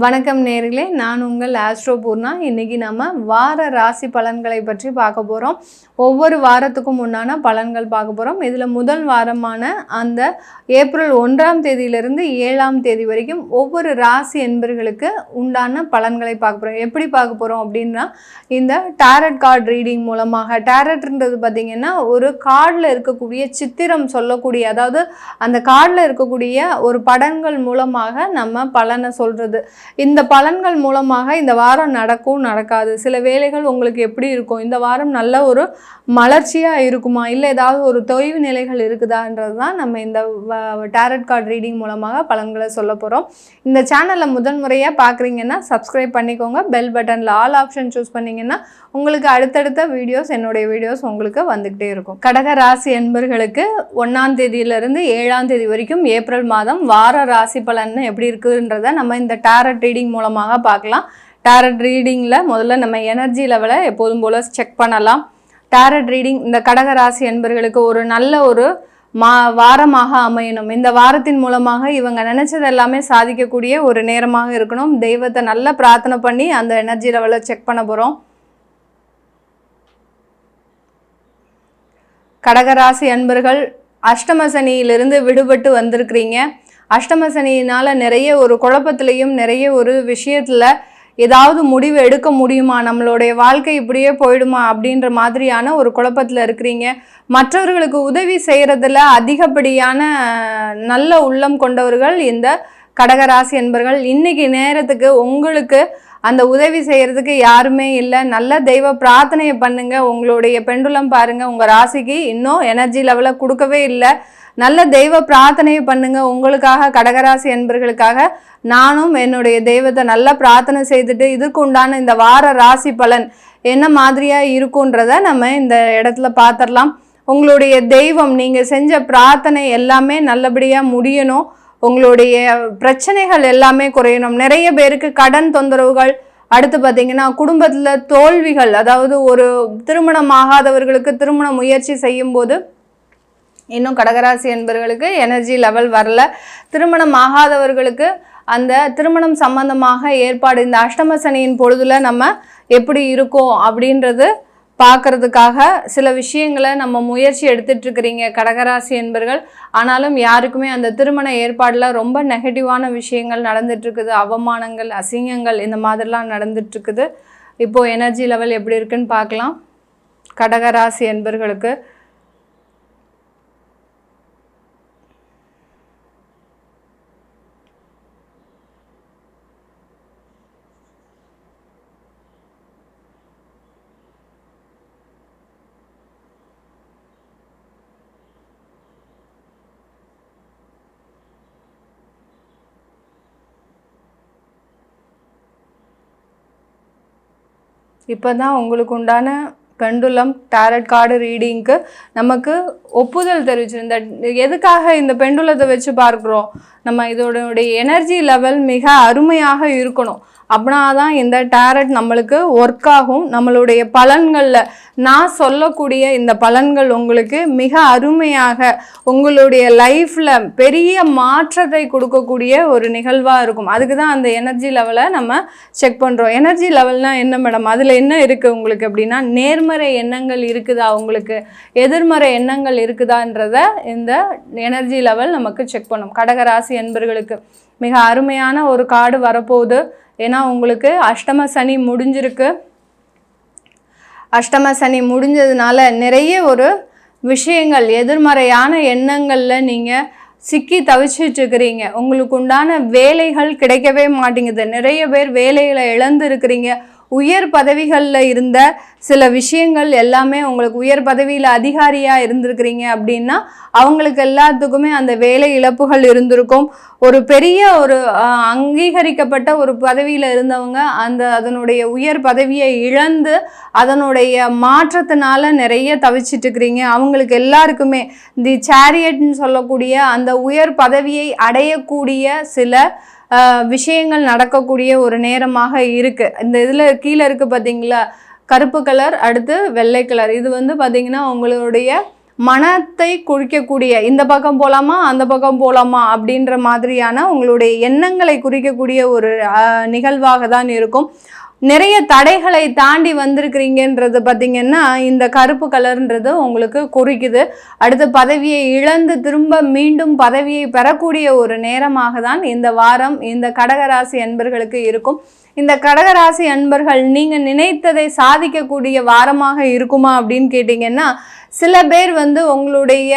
வணக்கம் நேயர்களே, நான் உங்கள் ஆஸ்ட்ரோ பூர்ணா. இன்றைக்கி நம்ம வார ராசி பலன்களை பற்றி பார்க்க போகிறோம். ஒவ்வொரு வாரத்துக்கும் உண்டான பலன்கள் பார்க்க போகிறோம். இதில் முதல் வாரமான அந்த ஏப்ரல் 1ஆம் தேதியிலிருந்து 7ஆம் தேதி வரைக்கும் ஒவ்வொரு ராசி என்பர்களுக்கு உண்டான பலன்களை பார்க்க போகிறோம். எப்படி பார்க்க போகிறோம் அப்படின்னா, இந்த டேரட் கார்டு ரீடிங் மூலமாக. டேரட்ன்றது பார்த்திங்கன்னா ஒரு கார்டில் இருக்கக்கூடிய சித்திரம் சொல்லக்கூடிய, அதாவது அந்த கார்டில் இருக்கக்கூடிய ஒரு படங்கள் மூலமாக நம்ம பலனை சொல்கிறது. இந்த பலன்கள் மூலமாக இந்த வாரம் நடக்கும் நடக்காது, சில வேலைகள் உங்களுக்கு எப்படி இருக்கும், இந்த வாரம் நல்ல ஒரு மலர்ச்சியாக இருக்குமா, இல்லை ஏதாவது ஒரு தொய்வு நிலைகள் இருக்குதான்றது தான் நம்ம இந்த டேரட் கார்டு ரீடிங் மூலமாக பலன்களை சொல்ல போகிறோம். இந்த சேனலில் முதல் முறையாக பார்க்குறீங்கன்னா சப்ஸ்கிரைப் பண்ணிக்கோங்க. பெல் பட்டனில் ஆல் ஆப்ஷன் சூஸ் பண்ணிங்கன்னா உங்களுக்கு அடுத்தடுத்த வீடியோஸ், என்னுடைய வீடியோஸ் உங்களுக்கு வந்துக்கிட்டே இருக்கும். கடக ராசி என்பர்களுக்கு 1ஆம் தேதியிலிருந்து 7ஆம் தேதி வரைக்கும் ஏப்ரல் மாதம் வார ராசி பலன் எப்படி இருக்குன்றதை நம்ம இந்த டேரட் ரீடிங் மூலமாக பார்க்கலாம். டேரட் ரீடிங்கில் முதல்ல நம்ம எனர்ஜி லெவலை எப்போதும் போல் செக் பண்ணலாம். டேரட் ரீடிங் இந்த கடக ராசி என்பர்களுக்கு ஒரு நல்ல ஒரு வாரமாக அமையணும். இந்த வாரத்தின் மூலமாக இவங்க நினச்சது எல்லாமே சாதிக்கக்கூடிய ஒரு நேரமாக இருக்கணும். தெய்வத்தை நல்லா பிரார்த்தனை பண்ணி அந்த எனர்ஜி லெவலை செக் பண்ண போகிறோம். கடகராசி அன்பர்கள், அஷ்டம சனியிலிருந்து விடுபட்டு வந்திருக்கிறீங்க. அஷ்டம சனியினால் நிறைய ஒரு குழப்பத்திலையும் நிறைய ஒரு விஷயத்தில் ஏதாவது முடிவு எடுக்க முடியுமா, நம்மளுடைய வாழ்க்கை இப்படியே போயிடுமா அப்படின்ற மாதிரியான ஒரு குழப்பத்தில் இருக்கிறீங்க. மற்றவர்களுக்கு உதவி செய்கிறதுல அதிகப்படியான நல்ல உள்ளம் கொண்டவர்கள் இந்த கடகராசி என்பர்கள். இன்றைக்கி நேரத்துக்கு உங்களுக்கு அந்த உதவி செய்கிறதுக்கு யாருமே இல்லை. நல்ல தெய்வ பிரார்த்தனையை பண்ணுங்கள். உங்களுடைய பெண்டுலம் பாருங்கள், உங்கள் ராசிக்கு இன்னும் எனர்ஜி லெவலை கொடுக்கவே இல்லை. நல்ல தெய்வ பிரார்த்தனையை பண்ணுங்கள். உங்களுக்காக கடகராசி என்பர்களுக்காக நானும் என்னுடைய தெய்வத்தை நல்லா பிரார்த்தனை செய்துட்டு இதுக்கு உண்டான இந்த வார ராசி பலன் என்ன மாதிரியாக இருக்குன்றத நம்ம இந்த இடத்துல பார்த்துடலாம். உங்களுடைய தெய்வம், நீங்கள் செஞ்ச பிரார்த்தனை எல்லாமே நல்லபடியாக முடியணும். உங்களுடைய பிரச்சனைகள் எல்லாமே குறையணும். நிறைய பேருக்கு கடன் தொந்தரவுகள், அடுத்து பார்த்திங்கன்னா குடும்பத்தில் தோல்விகள், அதாவது ஒரு திருமணம் ஆகாதவர்களுக்கு திருமண முயற்சி செய்யும்போது இன்னும் கடகராசி என்பவர்களுக்கு எனர்ஜி லெவல் வரல. திருமணம் ஆகாதவர்களுக்கு அந்த திருமணம் சம்பந்தமாக ஏற்பாடு இந்த அஷ்டம சனியின் பொழுதுல நம்ம எப்படி இருக்கோம் அப்படின்றது பார்க்கறதுக்காக சில விஷயங்களை நம்ம முயற்சி எடுத்துட்ருக்கிறீங்க கடகராசி என்பர்கள். ஆனாலும் யாருக்குமே அந்த திருமண ஏற்பாடில் ரொம்ப நெகட்டிவான விஷயங்கள் நடந்துட்டுருக்குது. அவமானங்கள், அசிங்கங்கள் இந்த மாதிரிலாம் நடந்துட்டுருக்குது. இப்போது எனர்ஜி லெவல் எப்படி இருக்குன்னு பார்க்கலாம். கடகராசி என்பர்களுக்கு இப்போ தான் உங்களுக்கு உண்டான பெண்டுலம் டேரட் கார்டு ரீடிங்க்கு நமக்கு ஒப்புதல் தெரிவிச்சிருந்த எதுக்காக இந்த பெண்டுலத்தை வச்சு பார்க்குறோம், நம்ம இதோடைய எனர்ஜி லெவல் மிக அருமையாக இருக்கணும். அப்படின்னா தான் இந்த டேரட் நம்மளுக்கு ஒர்க் ஆகும். நம்மளுடைய பலன்களில் நான் சொல்லக்கூடிய இந்த பலன்கள் உங்களுக்கு மிக அருமையாக உங்களுடைய லைஃப்பில் பெரிய மாற்றத்தை கொடுக்கக்கூடிய ஒரு நிகழ்வாக இருக்கும். அதுக்கு தான் அந்த எனர்ஜி லெவலை நம்ம செக் பண்ணுறோம். எனர்ஜி லெவல்னால் என்ன மேடம், அதில் என்ன இருக்குது உங்களுக்கு அப்படின்னா, நேர்மறை எண்ணங்கள் இருக்குதா, உங்களுக்கு எதிர்மறை எண்ணங்கள் இருக்குதான்றத இந்த எனர்ஜி லெவல் நமக்கு செக் பண்ணும். கடகராசி என்பர்களுக்கு மிக அருமையான ஒரு கார்டு வரப்போகுது. ஏன்னா உங்களுக்கு அஷ்டம சனி முடிஞ்சிருக்கு. அஷ்டம சனி முடிஞ்சதுனால நிறைய ஒரு விஷயங்கள், எதிர்மறையான எண்ணங்களில் நீங்கள் சிக்கி தவிச்சிட்ருக்கிறீங்க. உங்களுக்கு உண்டான வேலைகள் கிடைக்கவே மாட்டேங்குது. நிறைய பேர் வேலைகளை இழந்து இருக்கிறீங்க. உயர் பதவிகளில் இருந்த சில விஷயங்கள் எல்லாமே உங்களுக்கு, உயர் பதவியில் அதிகாரியாக இருந்திருக்கிறீங்க அப்படின்னா அவங்களுக்கு எல்லாத்துக்குமே அந்த வேலை இழப்புகள் இருந்திருக்கும். ஒரு பெரிய ஒரு அங்கீகரிக்கப்பட்ட ஒரு பதவியில் இருந்தவங்க அதனுடைய உயர் பதவியை இழந்து அதனுடைய மாற்றத்தினால நிறைய தவிச்சிட்ருக்கிறீங்க. அவங்களுக்கு எல்லாருக்குமே தி சேரியட்னு சொல்லக்கூடிய அந்த உயர் பதவியை அடையக்கூடிய சில விஷயங்கள் நடக்கக்கூடிய ஒரு நேரமாக இருக்குது. இந்த இதில் கீழே இருக்குது பார்த்தீங்களா, கருப்பு கலர், அடுத்து வெள்ளை கலர். இது வந்து பார்த்திங்கன்னா உங்களுடைய மனத்தை குறிக்கக்கூடிய இந்த பக்கம் போகலாமா அந்த பக்கம் போகலாமா அப்படின்ற மாதிரியான உங்களுடைய எண்ணங்களை குறிக்கக்கூடிய ஒரு நிகழ்வாக தான் இருக்கும். நிறைய தடைகளை தாண்டி வந்திருக்கிறீங்கன்றது பார்த்திங்கன்னா இந்த கருப்பு கலர்ன்றது உங்களுக்கு குறிக்குது. அடுத்து பதவியை இழந்து திரும்ப மீண்டும் பதவியை பெறக்கூடிய ஒரு நேரமாக தான் இந்த வாரம் இந்த கடகராசி அன்பர்களுக்கு இருக்கும். இந்த கடகராசி அன்பர்கள் நீங்கள் நினைத்ததை சாதிக்கக்கூடிய வாரமாக இருக்குமா அப்படின்னு கேட்டிங்கன்னா, சில பேர் உங்களுடைய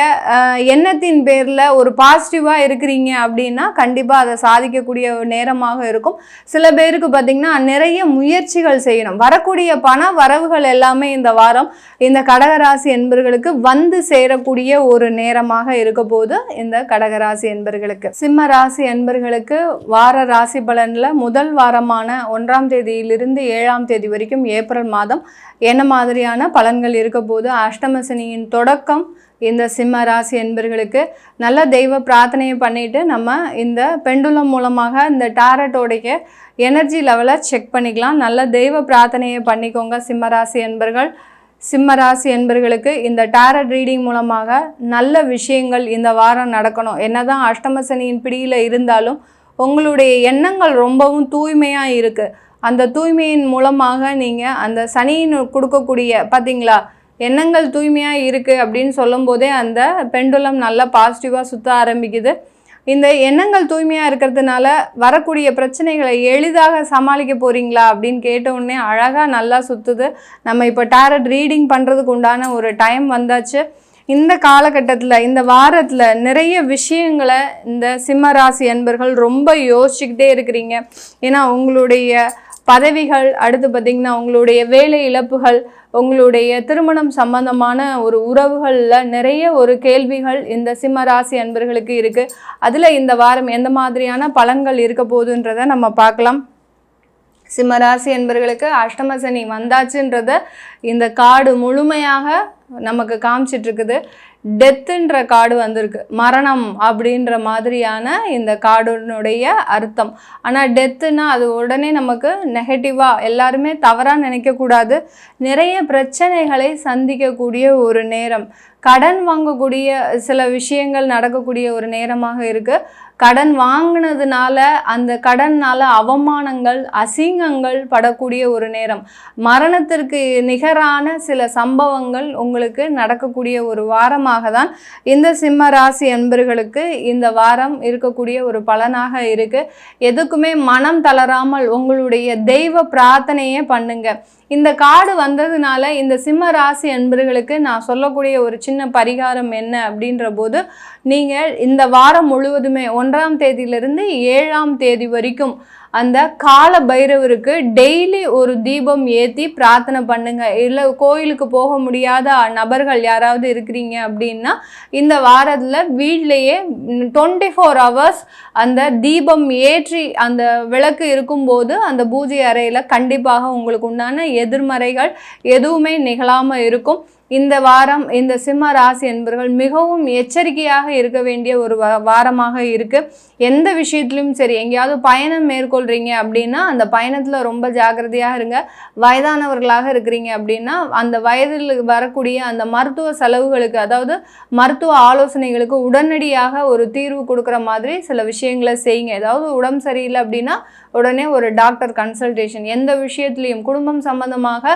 எண்ணத்தின் பேரில் ஒரு பாசிட்டிவாக இருக்கிறீங்க அப்படின்னா கண்டிப்பாக அதை சாதிக்கக்கூடிய நேரமாக இருக்கும். சில பேருக்கு பார்த்திங்கன்னா நிறைய முயற்சிகள் செய்யணும். வரக்கூடிய பண வரவுகள் எல்லாமே இந்த வாரம் இந்த கடகராசி என்பர்களுக்கு வந்து சேரக்கூடிய ஒரு நேரமாக இருக்க போது இந்த கடகராசி என்பர்களுக்கு. சிம்ம ராசி என்பர்களுக்கு வார ராசி பலனில் முதல் வாரமான 1ஆம் தேதியிலிருந்து 7ஆம் தேதி வரைக்கும் ஏப்ரல் மாதம் என்ன மாதிரியான பலன்கள் இருக்க போது, அஷ்டம சனியின் தொடக்கம் இந்த சிம்ம ராசி என்பர்களுக்கு நல்ல தெய்வ பிரார்த்தனையை பண்ணிட்டு நம்ம இந்த பெண்டுலம் மூலமாக இந்த டாரட்டோடைய எனர்ஜி லெவலை செக் பண்ணிக்கலாம். நல்ல தெய்வ பிரார்த்தனையை பண்ணிக்கோங்க சிம்ம ராசி என்பர்கள். சிம்ம ராசி என்பர்களுக்கு இந்த டாரட் ரீடிங் மூலமாக நல்ல விஷயங்கள் இந்த வாரம் நடக்கணும். என்னதான் அஷ்டம சனியின் பிடியில் இருந்தாலும் உங்களுடைய எண்ணங்கள் ரொம்பவும் தூய்மையாக இருக்குது. அந்த தூய்மையின் மூலமாக நீங்கள் அந்த சனியின் கொடுக்கக்கூடிய பார்த்தீங்களா எண்ணங்கள் தூய்மையாக இருக்குது அப்படின்னு சொல்லும் போதே அந்த பெண்டுலம் நல்லா பாசிட்டிவாக சுற்ற ஆரம்பிக்குது. இந்த எண்ணங்கள் தூய்மையாக இருக்கிறதுனால வரக்கூடிய பிரச்சனைகளை எளிதாக சமாளிக்க போகிறீங்களா அப்படின்னு கேட்டவுடனே அழகாக நல்லா சுற்றுது. நம்ம இப்போ டாரட் ரீடிங் பண்ணுறதுக்கு உண்டான ஒரு டைம் வந்தாச்சு. இந்த காலகட்டத்தில் இந்த வாரத்தில் நிறைய விஷயங்களை இந்த சிம்ம ராசி அன்பர்கள் ரொம்ப யோசிச்சுக்கிட்டே இருக்கிறீங்க. ஏன்னா உங்களுடைய பதவிகள், அடுத்து பார்த்திங்கன்னா உங்களுடைய வேலை இழப்புகள், உங்களுடைய திருமணம் சம்பந்தமான ஒரு உறவுகளில் நிறைய ஒரு கேள்விகள் இந்த சிம்ம ராசி அன்பர்களுக்கு இருக்குது. அதில் இந்த வாரம் எந்த மாதிரியான பலன்கள் இருக்க போகுதுன்றதை நம்ம பார்க்கலாம். சிம்மராசி என்பர்களுக்கு அஷ்டம சனி வந்தாச்சுன்றத இந்த கார்டு முழுமையாக நமக்கு காமிச்சிட்ருக்குது. டெத்துன்ற கார்டு வந்திருக்கு, மரணம் அப்படின்ற மாதிரியான இந்த கார்டுனுடைய அர்த்தம். ஆனால் டெத்துன்னா அது உடனே நமக்கு நெகட்டிவாக எல்லாருமே தவறாக நினைக்கக்கூடாது. நிறைய பிரச்சனைகளை சந்திக்கக்கூடிய ஒரு நேரம், கடன் வாங்கக்கூடிய சில விஷயங்கள் நடக்கக்கூடிய ஒரு நேரமாக இருக்குது. கடன் வாங்கினதுனால அந்த கடனால் அவமானங்கள் அசிங்கங்கள் படக்கூடிய ஒரு நேரம், மரணத்திற்கு நிகரான சில சம்பவங்கள் உங்களுக்கு நடக்கக்கூடிய ஒரு வாரமாக தான் இந்த சிம்ம ராசி அன்பர்களுக்கு இந்த வாரம் இருக்கக்கூடிய ஒரு பலனாக இருக்குது. எதுக்குமே மனம் தளராமல் உங்களுடைய தெய்வ பிரார்த்தனையே பண்ணுங்க. இந்த கார்டு வந்ததுனால இந்த சிம்ம ராசி அன்பர்களுக்கு நான் சொல்லக்கூடிய ஒரு சின்ன பரிகாரம் என்ன அப்படின்ற போது, நீங்கள் இந்த வாரம் முழுவதுமே 1ஆம் தேதியிலிருந்து 7ஆம் தேதி வரைக்கும் அந்த கால பைரவருக்கு டெய்லி ஒரு தீபம் ஏற்றி பிரார்த்தனை பண்ணுங்க. இல்லை கோயிலுக்கு போக முடியாத நபர்கள் யாராவது இருக்கிறீங்க அப்படின்னா இந்த வாரத்தில் வீட்டிலேயே 24 hours அந்த தீபம் ஏற்றி அந்த விளக்கு இருக்கும்போது அந்த பூஜை அறையில் கண்டிப்பாக உங்களுக்கு உண்டான எதிர்மறைகள் எதுவுமே நிகழாமல் இருக்கும். இந்த வாரம் இந்த சிம்ம ராசி என்பவர்கள் மிகவும் எச்சரிக்கையாக இருக்க வேண்டிய ஒரு வாரமாக இருக்குது. எந்த விஷயத்துலையும் சரி, எங்கேயாவது பயணம் மேற்கொள்கிறீங்க அப்படின்னா அந்த பயணத்தில் ரொம்ப ஜாக்கிரதையாக இருங்க. வயதானவர்களாக இருக்கிறீங்க அப்படின்னா அந்த வயதில் வரக்கூடிய அந்த மருத்துவ செலவுகளுக்கு, அதாவது மருத்துவ ஆலோசனைகளுக்கு உடனடியாக ஒரு தீர்வு கொடுக்குற மாதிரி சில விஷயங்களை செய்யுங்க. ஏதாவது உடம்பு சரியில்லை அப்படின்னா உடனே ஒரு டாக்டர் கன்சல்டேஷன். எந்த விஷயத்துலையும் குடும்பம் சம்பந்தமாக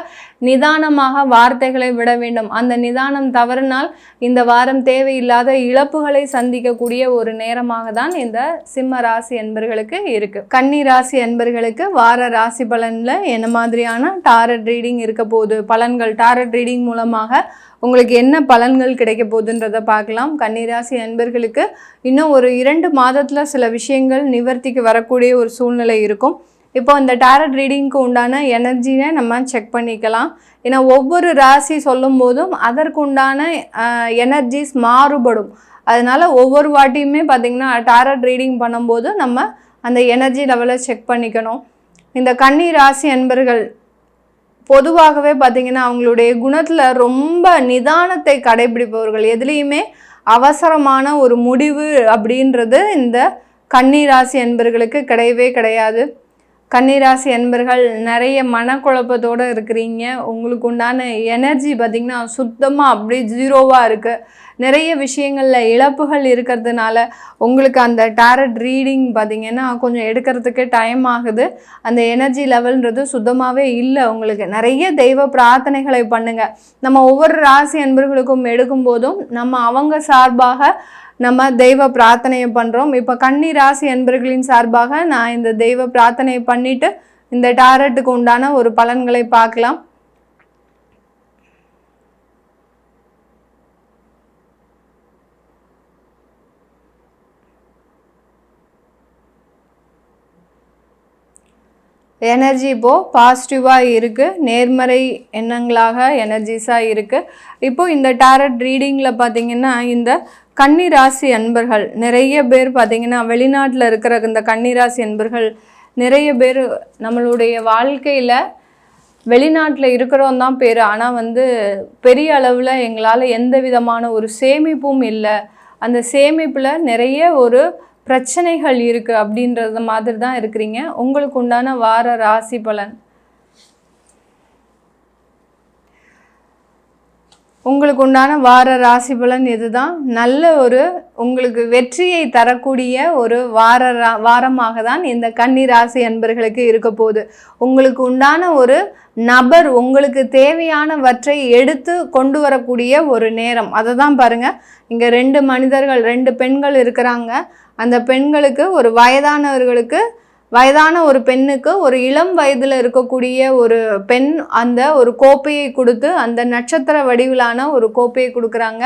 நிதானமாக வார்த்தைகளை விட வேண்டும். அந்த நிதானம் தவறினால் இந்த வாரம் தேவையில்லாத இழப்புகளை சந்திக்கக்கூடிய ஒரு நேரமாக தான் இந்த சிம்ம ராசி என்பர்களுக்கு இருக்கு. கன்னி ராசி என்பர்களுக்கு வார ராசி பலன்ல என்ன மாதிரியான டாரட் ரீடிங் இருக்க போகுது, பலன்கள் டாரட் ரீடிங் மூலமாக உங்களுக்கு என்ன பலன்கள் கிடைக்க போகுதுன்றதை பார்க்கலாம். கன்னிராசி அன்பர்களுக்கு இன்னும் ஒரு 2 மாதத்தில் சில விஷயங்கள் நிவர்த்திக்கு வரக்கூடிய ஒரு சூழ்நிலை இருக்கும். இப்போ இந்த டாரட் ரீடிங்க்கு உண்டான எனர்ஜியை நம்ம செக் பண்ணிக்கலாம். ஏன்னா ஒவ்வொரு ராசி சொல்லும் போதும் அதற்கு உண்டான எனர்ஜிஸ் மாறுபடும். அதனால் ஒவ்வொரு வாட்டியுமே பார்த்திங்கன்னா டாரட் ரீடிங் பண்ணும்போது நம்ம அந்த எனர்ஜி லெவலை செக் பண்ணிக்கணும். இந்த கன்னி ராசி அன்பர்கள் பொதுவாகவே பார்த்திங்கன்னா அவங்களுடைய குணத்தில் ரொம்ப நிதானத்தை கடைபிடிப்பவர்கள். எதுலேயுமே அவசரமான ஒரு முடிவு அப்படின்றது இந்த கன்னி ராசி அன்பர்களுக்கு கிடையவே கிடையாது. கன்னிராசி அன்பர்கள் நிறைய மனக்குழப்பத்தோடு இருக்கிறீங்க. உங்களுக்கு உண்டான எனர்ஜி பார்த்திங்கன்னா சுத்தமாக அப்படியே ஜீரோவாக இருக்குது. நிறைய விஷயங்களில் இழப்புகள் இருக்கிறதுனால உங்களுக்கு அந்த டாரட் ரீடிங் பார்த்திங்கன்னா கொஞ்சம் எடுக்கிறதுக்கு டைம் ஆகுது. அந்த எனர்ஜி லெவல்ன்றது சுத்தமாகவே இல்லை. உங்களுக்கு நிறைய தெய்வ பிரார்த்தனைகளை பண்ணுங்கள். நம்ம ஒவ்வொரு ராசி அன்பர்களுக்கும் எடுக்கும்போதும் நம்ம அவங்க சார்பாக நம்ம தெய்வ பிரார்த்தனையை பண்ணுறோம். இப்போ கன்னி ராசி அன்பர்களின் சார்பாக நான் இந்த தெய்வ பிரார்த்தனையை பண்ணிவிட்டு இந்த டாரட்டுக்கு உண்டான ஒரு பலன்களை பார்க்கலாம். எனர்ஜி இப்போது பாசிட்டிவாக இருக்குது. நேர்மறை எண்ணங்களாக எனர்ஜிஸாக இருக்குது. இப்போது இந்த டாரட் ரீடிங்கில் பார்த்திங்கன்னா இந்த கன்னிராசி அன்பர்கள் நிறைய பேர் பார்த்திங்கன்னா வெளிநாட்டில் இருக்கிற இந்த கன்னிராசி அன்பர்கள் நிறைய பேர் நம்மளுடைய வாழ்க்கையில் வெளிநாட்டில் இருக்கிறோம் தான் பேர். ஆனால் பெரிய அளவில் எங்களால் எந்த விதமான ஒரு சேமிப்பும் இல்லை. அந்த சேமிப்பில் நிறைய ஒரு பிரச்சனைகள் இருக்குது அப்படின்றது மாதிரி தான் இருக்கிறீங்க. உங்களுக்கு உண்டான வார ராசி பலன். உங்களுக்கு உண்டான வார ராசி பலன் இதுதான். நல்ல ஒரு உங்களுக்கு வெற்றியை தரக்கூடிய ஒரு வாரமாக தான் இந்த கன்னி ராசி அன்பர்களுக்கு இருக்க போகுது. உங்களுக்கு உண்டான ஒரு நபர் உங்களுக்கு தேவையானவற்றை எடுத்து கொண்டு வரக்கூடிய ஒரு நேரம். அதை தான் பாருங்கள், இங்கே 2 மனிதர்கள் 2 பெண்கள் இருக்கிறாங்க. அந்த பெண்களுக்கு ஒரு வயதான ஒரு பெண்ணுக்கு ஒரு இளம் வயதில் இருக்கக்கூடிய ஒரு பெண் அந்த ஒரு கோப்பையை கொடுத்து அந்த நட்சத்திர வடிவிலான ஒரு கோப்பையை கொடுக்குறாங்க.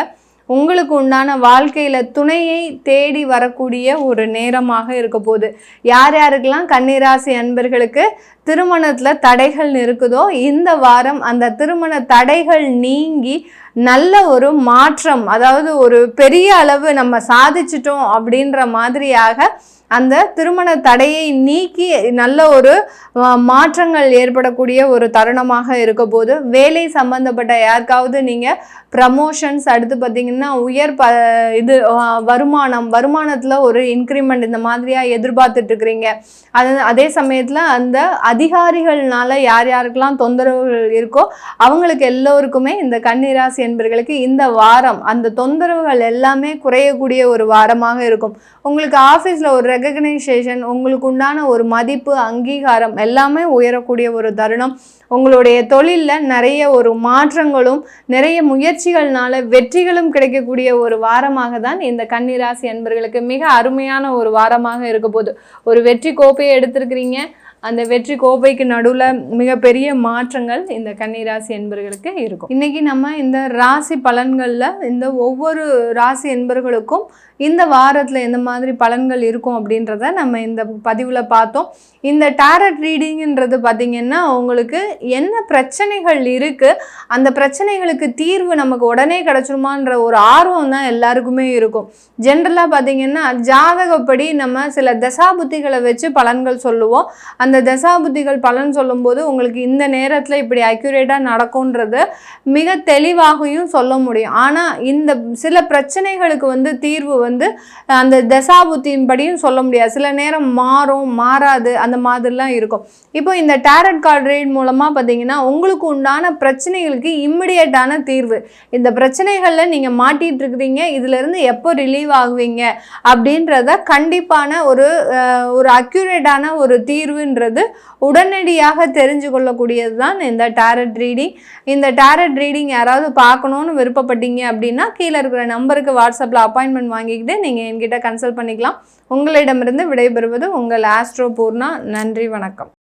உங்களுக்கு உண்டான வாழ்க்கையில் துணையை தேடி வரக்கூடிய ஒரு நேரமாக இருக்க போகுது. யார் யாருக்கெல்லாம் கன்னிராசி அன்பர்களுக்கு திருமணத்தில் தடைகள் இருக்குதோ இந்த வாரம் அந்த திருமண தடைகள் நீங்கி நல்ல ஒரு மாற்றம், அதாவது ஒரு பெரிய அளவு நம்ம சாதிச்சிட்டோம் அப்படின்ற மாதிரியாக அந்த திருமண தடையை நீக்கி நல்ல ஒரு மாற்றங்கள் ஏற்படக்கூடிய ஒரு தருணமாக இருக்க போது. வேலை சம்பந்தப்பட்ட யாருக்காவது நீங்கள் ப்ரமோஷன்ஸ், அடுத்து பார்த்திங்கன்னா வருமானத்தில் ஒரு இன்க்ரிமெண்ட் இந்த மாதிரியாக எதிர்பார்த்துட்ருக்குறீங்க. அதே சமயத்தில் அந்த அதிகாரிகள்னால யார் யாருக்கெல்லாம் தொந்தரவுகள் இருக்கோ அவங்களுக்கு எல்லோருக்குமே இந்த கன்னிராசி என்பர்களுக்கு இந்த வாரம் அந்த தொந்தரவுகள் எல்லாமே குறையக்கூடிய ஒரு வாரமாக இருக்கும். உங்களுக்கு ஆஃபீஸில் ஒரு ரெகக்னைசேஷன், உங்களுக்கு உண்டான ஒரு மதிப்பு, அங்கீகாரம் எல்லாமே உயரக்கூடிய ஒரு தருணம். உங்களுடைய தொழிலில் நிறைய ஒரு மாற்றங்களும் நிறைய முயற்சிகள்னால வெற்றிகளும் கிடைக்கக்கூடிய ஒரு வாரமாக தான் இந்த கன்னிராசி அன்பர்களுக்கு மிக அருமையான ஒரு வாரமாக இருக்க போகுது. ஒரு வெற்றி கோப்பையை எடுத்திருக்கிறீங்க. அந்த வெற்றி கோப்பைக்கு நடுவில் மிகப்பெரிய மாற்றங்கள் இந்த கன்னிராசி என்பர்களுக்கு இருக்கும். இன்றைக்கி நம்ம இந்த ராசி பலன்களில் இந்த ஒவ்வொரு ராசி என்பர்களுக்கும் இந்த வாரத்தில் எந்த மாதிரி பலன்கள் இருக்கும் அப்படின்றத நம்ம இந்த பதிவில் பார்த்தோம். இந்த டாரட் ரீடிங்ன்றது பார்த்திங்கன்னா உங்களுக்கு என்ன பிரச்சனைகள் இருக்குது, அந்த பிரச்சனைகளுக்கு தீர்வு நமக்கு உடனே கிடச்சிருமான்ற ஒரு ஆர்வம் தான் எல்லாருக்குமே இருக்கும். ஜென்ரலாக பார்த்திங்கன்னா ஜாதகப்படி நம்ம சில தசாபுத்திகளை வச்சு பலன்கள் சொல்லுவோம். அந்த தசாபுத்திகள் பலன் சொல்லும்போது உங்களுக்கு இந்த நேரத்தில் இப்படி அக்யூரேட்டாக நடக்கும்ன்றது மிக தெளிவாகவும் சொல்ல முடியும். ஆனால் இந்த சில பிரச்சனைகளுக்கு தீர்வு அந்த தசாபுத்தியின் படியும் சொல்ல முடியாது. சில நேரம் மாறாது, அந்த மாதிரிலாம் இருக்கும். இப்போ இந்த டாரட் கார்டு ரீட் மூலமாக பார்த்தீங்கன்னா உங்களுக்கு உண்டான பிரச்சனைகளுக்கு இம்மிடியேட்டான தீர்வு. இந்த பிரச்சனைகளில் நீங்கள் மாட்டிகிட்டு இருக்கிறீங்க, இதிலிருந்து எப்போ ரிலீவ் ஆகுவீங்க அப்படின்றத கண்டிப்பான ஒரு அக்யூரேட்டான ஒரு தீர்வுன்றது உடனடியாக தெரிஞ்சு கொள்ளக்கூடியது தான் இந்த டாரட் ரீடிங். இந்த டாரட் ரீடிங் யாராவது பார்க்கணுன்னு விருப்பப்பட்டீங்க அப்படின்னா கீழே இருக்கிற நம்பருக்கு வாட்ஸ்அப்பில் அப்பாயின்மெண்ட் வாங்கிக்கிட்டு நீங்கள் என்கிட்ட கன்சல்ட் பண்ணிக்கலாம். உங்களிடமிருந்து விடைபெறுவது உங்கள் ஆஸ்ட்ரோ பூர்ணா. நன்றி, வணக்கம்.